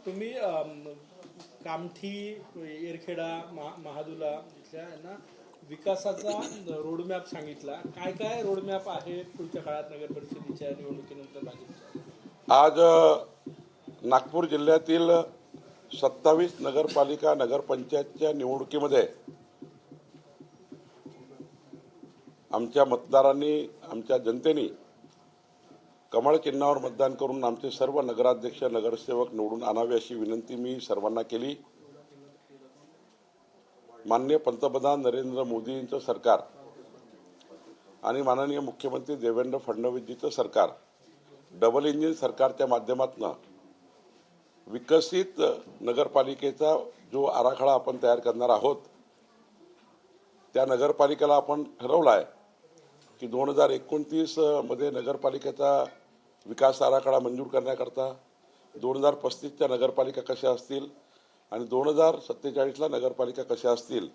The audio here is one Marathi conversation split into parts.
तुम्ही कामठी एरखेडा महादुला इथल्या यांना विकासाचा रोडमॅप सांगितला. काय काय रोडमॅप आहे पुढच्या काळात नगर परिषदेच्या निवडणुकीनंतर भाजपचा? आज नागपूर जिल्ह्यातील 27 नगरपालिका नगरपंचायतच्या निवडणुकीमध्ये आमच्या मतदारांनी, आमच्या जनतेने कमळ चिन्हावर मतदान करून आमचे सर्व नगराध्यक्ष नगरसेवक निवडून आणावे अशी विनंती मी सर्वांना केली. माननीय पंतप्रधान नरेंद्र मोदींचं सरकार आणि माननीय मुख्यमंत्री देवेंद्र फडणवीसजींचं सरकार डबल इंजिन सरकारच्या माध्यमातून विकसित नगरपालिकेचा जो आराखडा आपण तयार करणार आहोत, त्या नगरपालिकेला आपण ठरवलं आहे की 2029 मध्ये नगरपालिकेचा विकास आराखडा मंजूर करण्याकरता 2035च्या नगरपालिका कशा असतील आणि 2047ला नगरपालिका कशा असतील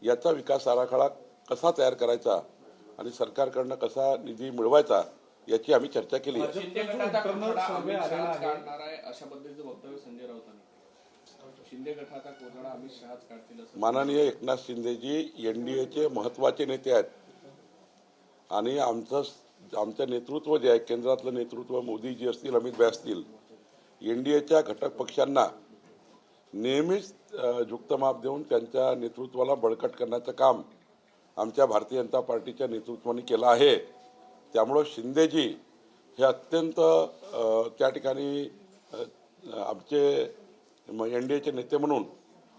याचा विकास आराखडा कसा तयार करायचा आणि सरकारकडनं कसा निधी मिळवायचा याची आम्ही चर्चा केली. शिंदे गटाचा कोथळा अमित शहाच काढतील. माननीय एकनाथ शिंदेजी एनडीएचे महत्वाचे नेते आहेत आणि आमचं नेतृत्व जे आहे, केंद्रातलं नेतृत्व मोदीजी असतील, अमित भाई असतील, एनडीएच्या घटक पक्षांना नेहमीच युक्तमाप देऊन त्यांच्या नेतृत्वाला बळकट करण्याचं काम आमच्या भारतीय जनता पार्टीच्या नेतृत्वाने केलं आहे. त्यामुळं शिंदेजी हे अत्यंत त्या ठिकाणी आमचे एनडीएचे नेते म्हणून,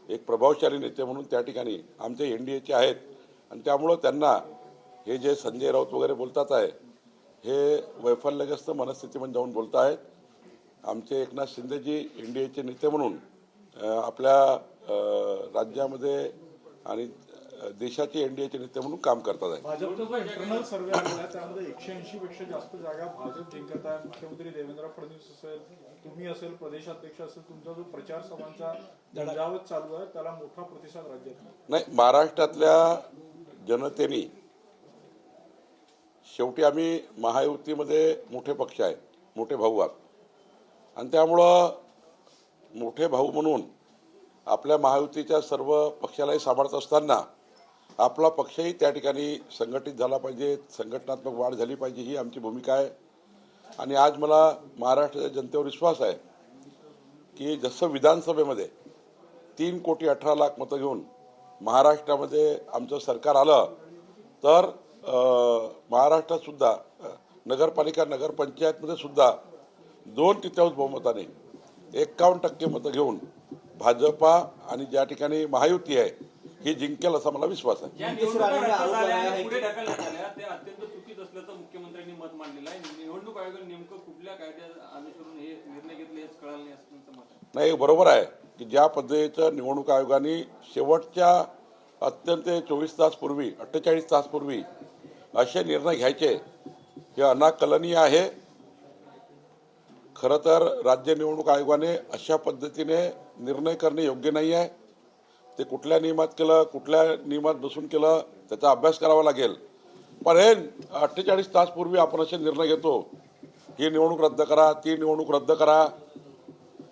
एक प्रभावशाली नेते म्हणून त्या ठिकाणी आमचे एनडीएचे आहेत आणि त्यामुळं त्यांना हे जे संजय राऊत वगैरे बोलतात आहे हे वैफल्यग्रस्त मनस्थितीमध्ये जाऊन बोलत आहेत. आमचे एकनाथ शिंदेजी एनडीएचे नेते म्हणून आपल्या राज्यामध्ये आणि देशाचे एनडीएचे नेते म्हणून काम करतात आहे. भाजपचा जो इंटरनल सर्वे आला त्यामध्ये 180 पेक्षा जास्त जागा भाजप जिंकत आहे. मुख्यमंत्री देवेंद्र फडणवीस असेल, तुम्ही असेल, प्रदेशाध्यक्ष असेल, तुमचा जो प्रचार सभांचा झंझावत चालू आहे त्याला मोठा प्रतिसाद राज्यात नाही. महाराष्ट्रातल्या जनतेने शेवटी आम्ही महायुतीमध्ये मोठे पक्ष आहे, मोठे भाऊ आहात आणि त्यामुळं मोठे भाऊ म्हणून आपल्या महायुतीच्या सर्व पक्षालाही सांभाळत असताना आपला पक्षही त्या ठिकाणी संघटित झाला पाहिजे, संघटनात्मक वाढ झाली पाहिजे, ही आमची भूमिका आहे. आणि आज मला महाराष्ट्राच्या जनतेवर विश्वास आहे की जसं विधानसभेमध्ये 3,18,00,000 मतं घेऊन महाराष्ट्रामध्ये आमचं सरकार आलं तर महाराष्ट्रात सुद्धा नगरपालिका नगरपंचायतमध्ये सुद्धा 2/3 बहुमताने 51% मतं घेऊन भाजपा आणि ज्या ठिकाणी महायुती आहे ही जिंकेल असा मला विश्वास आहे. पुढे ढकलण्यात आल्या ते अत्यंत चुकीत असल्याचं मुख्यमंत्र्यांनी मत मांडलेलं आहे. निवडणूक आयोगाने नेमकं कुठल्या कायद्या अनुसरून हे निर्णय घेतले हेच कळालं नाही असं तुमचं मत आहे? नाही, बरोबर आहे की ज्या पद्धतीचं निवडणूक आयोगाने शेवटच्या अत्यंत 24 तास पूर्वी, 48 तास पूर्वी असे निर्णय घ्यायचे हे अनाकलनीय आहे. खरं तर राज्य निवडणूक आयोगाने अशा पद्धतीने निर्णय करणे योग्य नाही आहे. ते कुठल्या नियमात केलं, कुठल्या नियमात बसून केलं त्याचा अभ्यास करावा लागेल. पण हे 48 तास पूर्वी आपण असे निर्णय घेतो, ही निवडणूक रद्द करा, ती निवडणूक रद्द करा.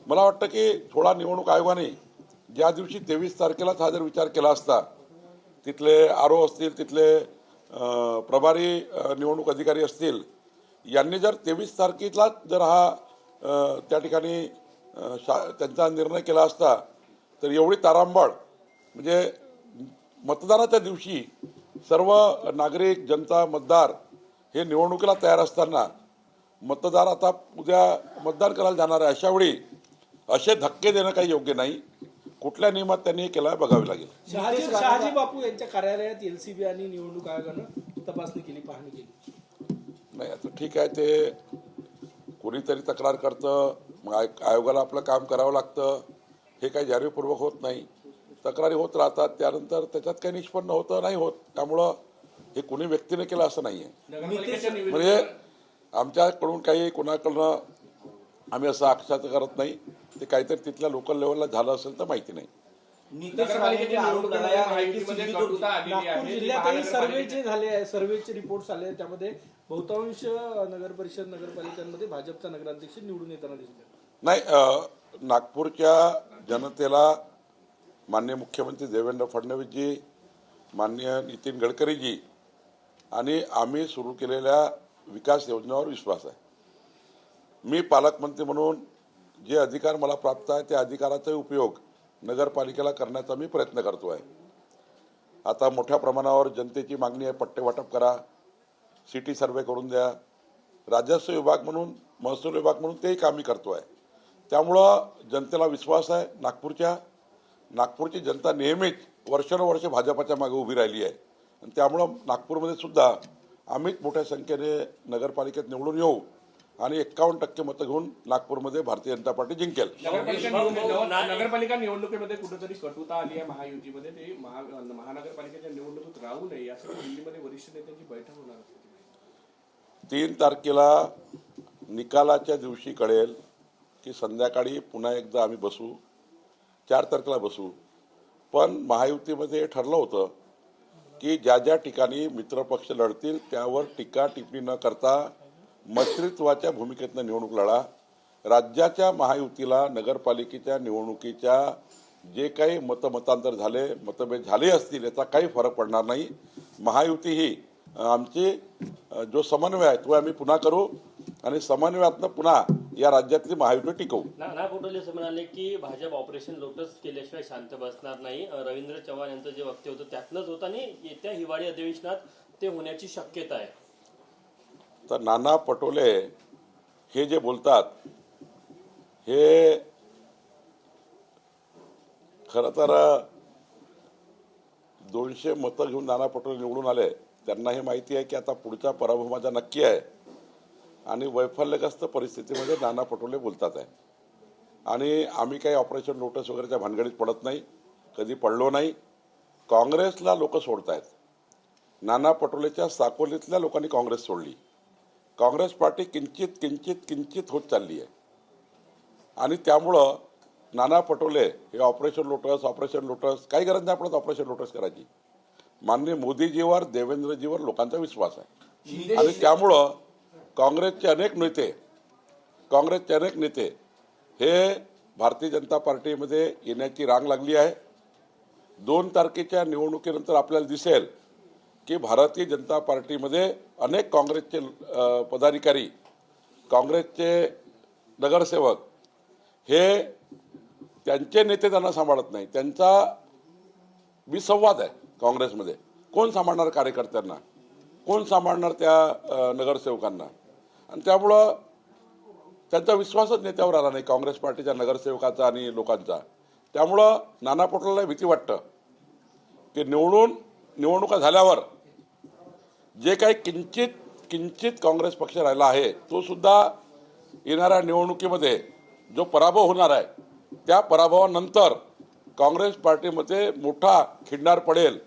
मला वाटतं की थोडा निवडणूक आयोगाने ज्या दिवशी 23 तारखेलाच हा जर विचार केला असता, तिथले आरओ असतील, तिथले प्रभारी निवडणूक अधिकारी असतील, यांनी जर 23 तारखेलाच जर हा त्या ठिकाणी त्यांचा निर्णय केला असता तर एवढी तारांबळ, म्हणजे मतदानाच्या दिवशी सर्व नागरिक, जनता, मतदार हे निवडणुकीला तयार असताना मतदार आता उद्या मतदान करायला जाणार आहे, अशावेळी असे धक्के देणं काही योग्य नाही. कुठल्या नियमात त्यांनी हे केलं बघावे लागेल. शहाजी बापू यांच्या कार्यालयात एलसीबी आणि निवडणूक आयोगानं तपासणी केली, पाहणी केली. नाही, आता ठीक आहे, ते कोणीतरी तक्रार करतं, मग आयोगाला आपलं काम करावं लागतं. हे काही जाणीवपूर्वक होत नाही, तक्रारी होत राहतात, त्यानंतर त्याच्यात काही निष्पन्न होतं नाही होत. त्यामुळं हे कुणी व्यक्तीने केलं असं नाही आहे. म्हणजे आमच्याकडून काही कोणाकडनं आम्ही असं आक्षेप करत नाही. ते काहीतरी तिथल्या लोकल लेवलला झालं असेल तर माहिती नाही. जिल्ह्यातही सर्वे जे झाले, सर्वेचे रिपोर्ट्स आले त्यामध्ये बहुतांश नगर परिषद नगरपालिकांमध्ये भाजपचा नगराध्यक्ष निवडून येताना दिसतो. नाही, नागपूरच्या जनतेला माननीय मुख्यमंत्री देवेंद्र फडणवीसजी, माननीय नितीन गडकरीजी आणि आम्ही सुरू केलेल्या विकास योजनेवर विश्वास आहे. मी पालकमंत्री म्हणून जे अधिकार मला प्राप्त आहे त्या अधिकाराचा उपयोग नगरपालिकेला करण्याचा मी प्रयत्न करतो आहे. आता मोठ्या प्रमाणावर जनतेची मागणी आहे, पट्टे वाटप करा, सिटी सर्वे करून द्या, राजस्व विभाग म्हणून, महसूल विभाग म्हणून तेही काम मी करतो आहे. त्यामुळं जनतेला विश्वास आहे. नागपूरची जनता नेहमीच वर्षानुवर्षे भाजपाच्या मागे उभी राहिली आहे आणि त्यामुळं नागपूरमध्ये सुद्धा आम्हीच मोठ्या संख्येने नगरपालिकेत निवडून येऊ आणि 51% मतं घेऊन नागपूरमध्ये भारतीय जनता पार्टी जिंकेल. नगरपालिका निवडणुकीमध्ये कुठेतरी कटुता आली आहे महायुतीमध्ये. ते महानगरपालिकेच्या निवडणुकीत राहू नये यासाठी दिल्लीमध्ये वरिष्ठ नेत्यांची बैठक होणार आहे. 3 तारखेला निकालाच्या दिवशी कळेल की संध्याकाळी पुन्हा एकदा आम्ही बसू, 4 तारखेला बसू. पण महायुतीमध्ये ठरलं होतं की ज्या ज्या ठिकाणी मित्रपक्ष लढतील त्यावर टीका टिप्पणी न करता मंत्रित्वाच्या भूमिकेतनं निवडणूक लढा. राज्याच्या महायुतीला नगरपालिकेच्या निवडणुकीच्या जे काही मतांतर झाले, मतभेद झाले असतील याचा काही फरक पडणार नाही. महायुती ही आमची जो समन्वय आहे तो आम्ही पुन्हा करू आणि समन्वयातनं पुन्हा या राज्यातली महायुती टिकवू. नाना पटोले असं म्हणाले की भाजप ऑपरेशन लोटस केल्याशिवाय शांत बसणार नाही. रवींद्र चव्हाण यांचं जे वक्तव्य होतं त्यातनंच होतं आणि येत्या हिवाळी अधिवेशनात ते होण्याची शक्यता आहे. तर नाना पटोले हे जे बोलतात हे खरं तर 200 मतं घेऊन नाना पटोले निवडून आले. त्यांना हे माहिती आहे की आता पुढचा पराभव माझा नक्की आहे आणि वैफल्यग्रस्त परिस्थितीमध्ये नाना पटोले बोलतात आहे. आणि आम्ही काही ऑपरेशन लोटस वगैरेच्या भानगडीत पडत नाही, कधी पडलो नाही. काँग्रेसला लोक सोडतायत. नाना पटोलेच्या साकोलीतल्या लोकांनी काँग्रेस सोडली. काँग्रेस पार्टी किंचित होत चालली आहे आणि त्यामुळं नाना पटोले हे ऑपरेशन लोटस काही गरज नाही पडत ऑपरेशन लोटस करायची. माननीय मोदीजीवर, देवेंद्रजीवर लोकांचा विश्वास आहे आणि त्यामुळं काँग्रेसचे अनेक नेते हे भारतीय जनता पार्टीमध्ये येण्याची रांग लागली आहे. 2 तारखेच्या निवडणुकीनंतर आपल्याला दिसेल की भारतीय जनता पार्टीमध्ये अनेक काँग्रेसचे पदाधिकारी, काँग्रेसचे नगरसेवक हे त्यांचे नेते त्यांना सांभाळत नाही. त्यांचा विसंवाद आहे काँग्रेसमध्ये. कोण सांभाळणार कार्यकर्त्यांना, कोण सांभाळणार त्या नगरसेवकांना, आणि त्यामुळं त्यांचा विश्वासच नेत्यावर आला नाही काँग्रेस पार्टीच्या नगरसेवकाचा आणि लोकांचा. त्यामुळं नाना पटोलेला भीती वाटतं की निवडणुका झाल्यावर जे काही किंचित काँग्रेस पक्ष राहिला आहे तो सुद्धा येणाऱ्या निवडणुकीमध्ये जो पराभव होणार आहे त्या पराभवानंतर काँग्रेस पार्टीमध्ये मोठा खिंडार पडेल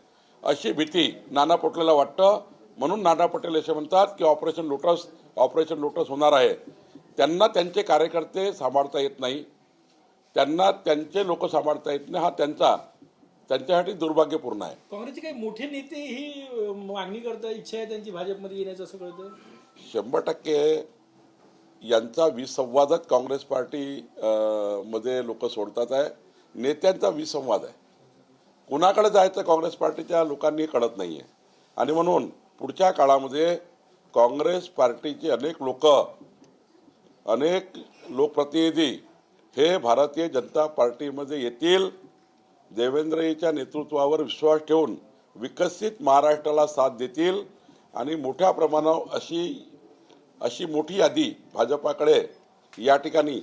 अशी भीती नाना पटोलेला वाटतं. म्हणून नाना पटोले असे म्हणतात की ऑपरेशन लोटस होणार आहे. त्यांना त्यांचे कार्यकर्ते सांभाळता येत नाही, त्यांना त्यांचे लोक सांभाळता येत नाही. हा त्यांच्यासाठी दुर्भाग्यपूर्ण आहे. काँग्रेसचे काही मोठे नेते ही मागणी करतात, इच्छा आहे त्यांची भाजपमध्ये येण्याचं असं कळतं. 100% यांचा विसंवादच काँग्रेस पार्टी मध्ये लोक सोडतात आहे. नेत्यांचा विसंवाद आहे. कुणाकडे जायचं काँग्रेस पार्टीच्या लोकांनी कळत नाहीये आणि म्हणून पुढच्या काळामध्ये काँग्रेस पार्टीचे अनेक लोकप्रतिनिधी हे भारतीय जनता पार्टीमध्ये येतील. देवेंद्रजीच्या नेतृत्वावर विश्वास ठेवून विकसित महाराष्ट्राला साथ देतील आणि मोठ्या प्रमाणावर अशी मोठी यादी भाजपाकडे या ठिकाणी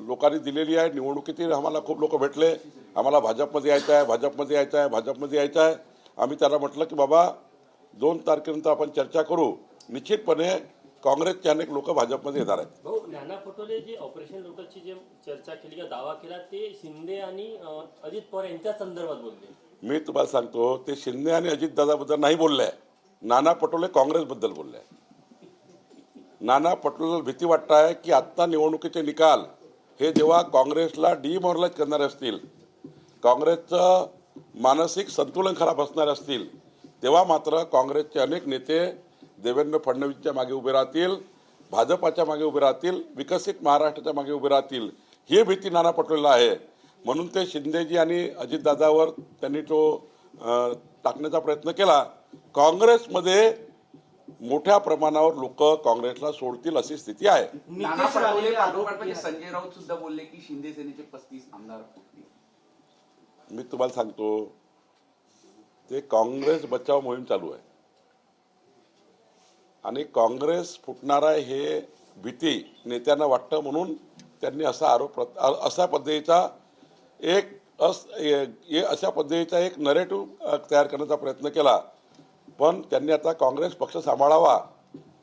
लोकांनी दिलेली आहे. निवडणुकीतील आम्हाला खूप लोक भेटले, आम्हाला भाजपमध्ये यायचं आहे. आम्ही त्यांना म्हटलं की बाबा 2 तारखेनंतर आपण चर्चा करू. निश्चितपणे काँग्रेसचे अनेक लोक भाजपमध्ये येणार आहेत. भाऊ, नाना पटोले जे ऑपरेशन लोटसची जे चर्चा केली किंवा दावा केला ते शिंदे आणि अजित पवार यांच्या संदर्भात बोलले. मी तुम्हाला सांगतो ते शिंदे आणि अजितदादाबद्दल नाही बोलले आहे. नाना पटोले काँग्रेसबद्दल बोलले आहे. नाना पटोलेला भीती वाटत आहे की आत्ता निवडणुकीचे निकाल हे जेव्हा काँग्रेसला डिमोरलाइज करणारे असतील, काँग्रेसचं मानसिक संतुलन खराब असणार असतील, तेव्हा मात्र काँग्रेसचे अनेक नेते देवेंद्र फडणवीसच्या मागे उभे राहतील. भाजपाच्या मागे उभे राहतील, विकसित महाराष्ट्राच्या मागे उभे राहतील, ही भीती नाना पटोलेला आहे. म्हणून ते शिंदेजी आणि अजितदादावर त्यांनी तो टाकण्याचा प्रयत्न केला. काँग्रेसमध्ये मोठ्या प्रमाणावर लोक काँग्रेसला सोडतील अशी स्थिती आहे. नाना पटोले पाठोपाठ संजय राऊत सुद्धा बोलले की शिंदे सेनेचे 35 आमदार फुटतील. मी तुम्हाला सांगतो, ते काँग्रेस बचाव मोहीम चालू आहे आणि काँग्रेस फुटणार आहे हे भीती नेत्यांना वाटतं, म्हणून त्यांनी अशा पद्धतीचा एक नरेटिव्ह तयार करण्याचा प्रयत्न केला. पण त्यांनी आता काँग्रेस पक्ष सांभाळावा.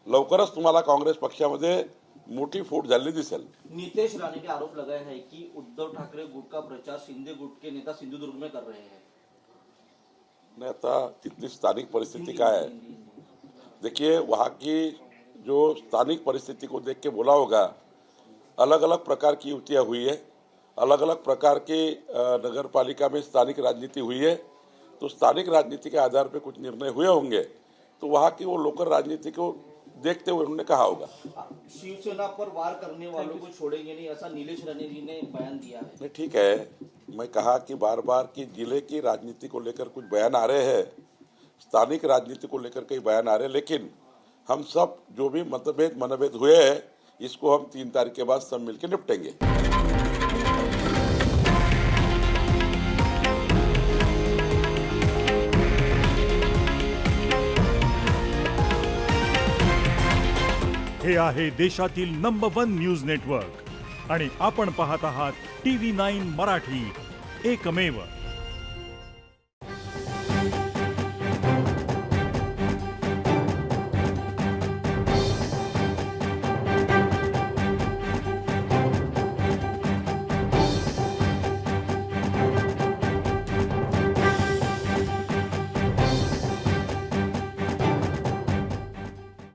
लवकरच तुम्हाला काँग्रेस पक्षामध्ये मोठी फूट झालेली दिसेल. नीतीश राणे के आरोप लगाए हैं कि उद्धव ठाकरे गुट का प्रचार शिंदे गुट के नेता सिंधुदुर्ग में कर रहे हैं. नहीं, आता तिथली स्थानिक परिस्थिति क्या है, देखिए वहाँ की जो स्थानिक परिस्थिति को देख के बोला होगा. अलग अलग प्रकार की युतियाँ हुई है, अलग अलग प्रकार की नगर पालिका में स्थानिक राजनीति हुई है. तो स्थानिक राजनीति के आधार पे कुछ निर्णय हुए होंगे, तो वहाँ की वो लोकल राजनीति को देखते हुए उन्होंने कहा होगा. शिवसेना पर वार करने वालों को छोड़ेंगे नहीं, ऐसा नीलेश राणे जी ने बयान दिया है. नहीं, ठीक है, मैं कहा कि बार बार कि जिले की राजनीति को लेकर कुछ बयान आ रहे हैं, स्थानिक राजनीति को लेकर कई बयान आ रहे हैं, लेकिन हम सब जो भी मनभेद हुए हैं इसको हम 3 तारीख के बाद सब मिलकर निपटेंगे. हे आहे देशातील नंबर 1 न्यूज नेटवर्क आणि आपण पाहत आहात TV9 मराठी, एकमेव.